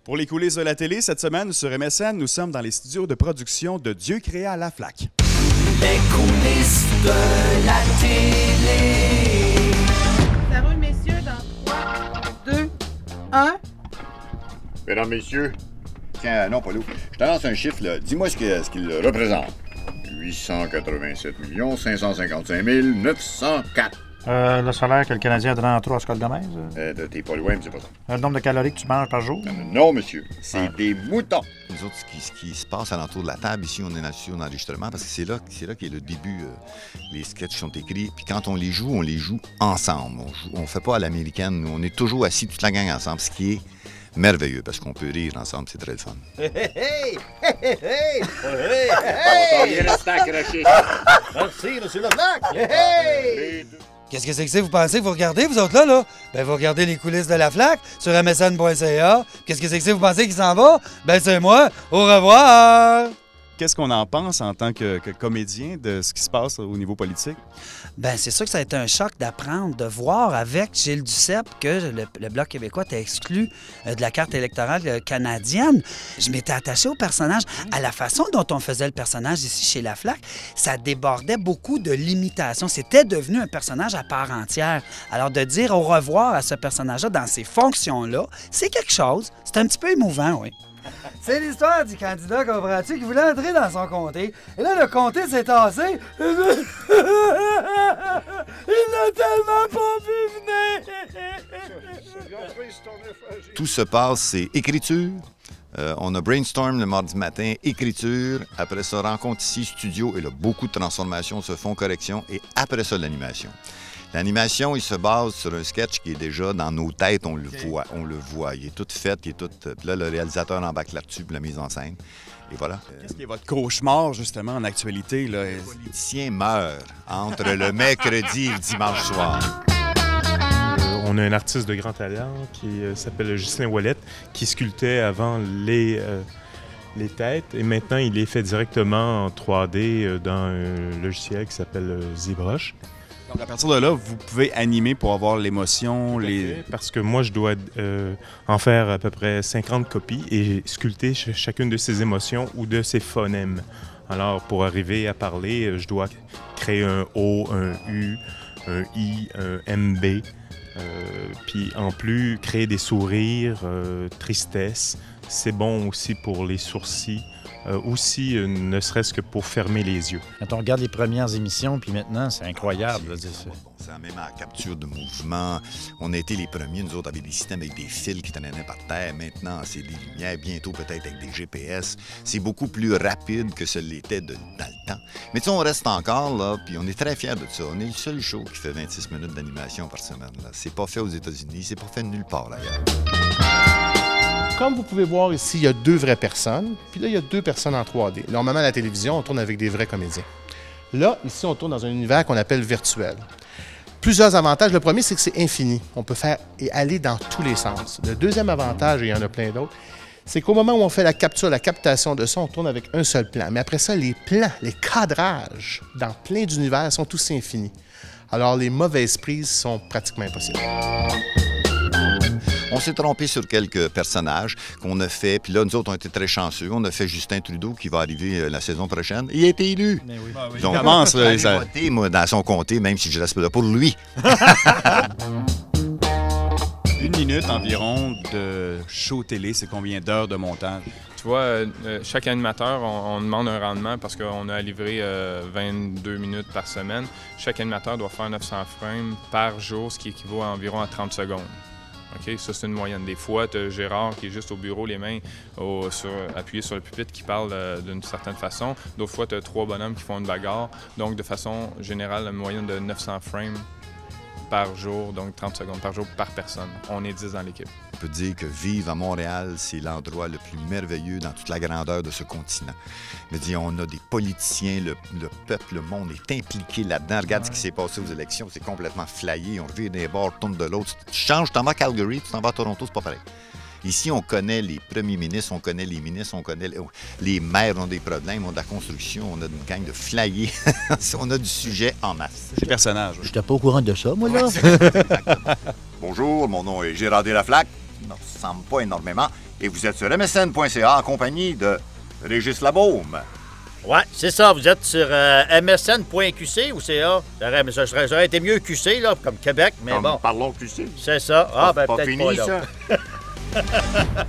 Pour les coulisses de la télé, cette semaine sur MSN, nous sommes dans les studios de production de Dieu créa la flaque. Les coulisses de la télé. Ça roule, messieurs, dans 3, 2, 1. Mesdames, messieurs, tiens, non, pas loup. Je te lance un chiffre, là. Dis-moi ce qu'il représente. 887 555 904. Le salaire que le Canadien a donné en 3 à Scott Gomez? T'es pas loin, mais c'est pas ça. Le nombre de calories que tu manges par jour? Non, monsieur. C'est des moutons. Nous autres, ce qui se passe alentour de la table, ici, on est dans le studio d'enregistrement parce que c'est là qu'est le début. Les sketchs sont écrits. Puis quand on les joue ensemble. On fait pas à l'américaine. On est toujours assis toute la gang ensemble, ce qui est merveilleux parce qu'on peut rire ensemble. C'est très le fun. Hey, hey, hey, hey, hey, hey, hey. Merci, monsieur Leblanc. Hey! Qu'est-ce que c'est que c'est? Vous pensez que vous regardez, vous autres là? Ben, vous regardez les coulisses de la flaque sur msn.ca. Qu'est-ce que c'est que c'est? Vous pensez qu'il s'en va? Ben, c'est moi. Au revoir! Qu'est-ce qu'on en pense en tant que comédien de ce qui se passe au niveau politique? Bien, c'est sûr que ça a été un choc d'apprendre, de voir avec Gilles Duceppe que le Bloc québécois était exclu de la carte électorale canadienne. Je m'étais attaché au personnage. À la façon dont on faisait le personnage ici chez La Flaque, ça débordait beaucoup de limitations. C'était devenu un personnage à part entière. Alors, de dire au revoir à ce personnage-là dans ces fonctions-là, c'est quelque chose. C'est un petit peu émouvant, oui. C'est l'histoire du candidat, comprends-tu, qui voulait entrer dans son comté. Et là, le comté s'est tassé. Il n'a tellement pas pu venir. Tout se passe, c'est écriture. On a brainstorm le mardi matin, écriture. Après ça, rencontre ici, studio. Et là, beaucoup de transformations se font, correction. Et après ça, l'animation. L'animation, il se base sur un sketch qui est déjà dans nos têtes, on le voit. Il est tout fait, Puis là, le réalisateur embarque là-dessus pour la mise en scène. Et voilà. Qu'est-ce qui est votre cauchemar, justement, en actualité, là? Le politicien meurt entre le mercredi et le dimanche soir. On a un artiste de grand talent qui s'appelle Ghislain Ouellette, qui sculptait avant les têtes et maintenant il les fait directement en 3D dans un logiciel qui s'appelle ZBrush. Donc, à partir de là, vous pouvez animer pour avoir l'émotion, Parce que moi, je dois en faire à peu près 50 copies et sculpter chacune de ces émotions ou de ces phonèmes. Alors, pour arriver à parler, je dois créer un O, un U, un I, un MB. Puis en plus, créer des sourires, tristesse. C'est bon aussi pour les sourcils. Aussi, ne serait-ce que pour fermer les yeux. Quand on regarde les premières émissions, puis maintenant, c'est incroyable. C'est même à la capture de mouvement. On a été les premiers, nous autres, avec des systèmes avec des fils qui tenaient par terre. Maintenant, c'est des lumières, bientôt peut-être avec des GPS. C'est beaucoup plus rapide que ce l'était dans le temps. Mais tu sais, on reste encore là, puis on est très fiers de ça. On est le seul show qui fait 26 minutes d'animation par semaine. C'est pas fait aux États-Unis, c'est pas fait nulle part ailleurs. Comme vous pouvez voir ici, il y a 2 vraies personnes, puis là, il y a 2 personnes en 3D. Normalement, à la télévision, on tourne avec des vrais comédiens. Là, ici, on tourne dans un univers qu'on appelle virtuel. Plusieurs avantages. Le premier, c'est que c'est infini. On peut faire et aller dans tous les sens. Le deuxième avantage, et il y en a plein d'autres, c'est qu'au moment où on fait la capture, la captation de ça, on tourne avec un seul plan. Mais après ça, les plans, les cadrages dans plein d'univers sont tous infinis. Alors, les mauvaises prises sont pratiquement impossibles. On s'est trompé sur quelques personnages qu'on a fait, puis là, nous autres, on a été très chanceux. On a fait Justin Trudeau, qui va arriver la saison prochaine. Il a été élu. Mais oui. Donc, il commence, allez voter, moi, dans son comté, même si je reste là pour lui. 1 minute environ de show télé, c'est combien d'heures de montage? Tu vois, chaque animateur, on demande un rendement parce qu'on a à livrer 22 minutes par semaine. Chaque animateur doit faire 900 frames par jour, ce qui équivaut à environ à 30 secondes. Okay? Ça, c'est une moyenne. Des fois, tu as Gérard qui est juste au bureau, les mains appuyées sur le pupitre, qui parle d'une certaine façon. D'autres fois, tu as 3 bonhommes qui font une bagarre. Donc, de façon générale, une moyenne de 900 frames par jour, donc 30 secondes par jour par personne. On est 10 dans l'équipe. On peut dire que vivre à Montréal, c'est l'endroit le plus merveilleux dans toute la grandeur de ce continent. Je veux dire, on a des politiciens, le peuple, le monde est impliqué là-dedans. Regarde ce qui s'est passé aux élections, c'est complètement flyé. On revient d'un bord, tourne de l'autre. Tu changes, tu t'en vas à Calgary, tu t'en vas à Toronto, c'est pas pareil. Ici, on connaît les premiers ministres, on connaît les ministres, on connaît les maires ont des problèmes, ont de la construction, on a une gang de flyés. On a du sujet en masse. Des personnages. Je n'étais pas au courant de ça, moi, là. Bonjour, mon nom est Gérard Laflaque. Il ne ressemble pas énormément. et vous êtes sur msn.ca en compagnie de Régis Labaume. Ouais, c'est ça. Vous êtes sur msn.qc ou CA? Ça aurait été mieux QC, là, comme Québec, mais Comme bon. Parlons QC. C'est ça. Ah, ben pas peut-être fini, pas, là. ça.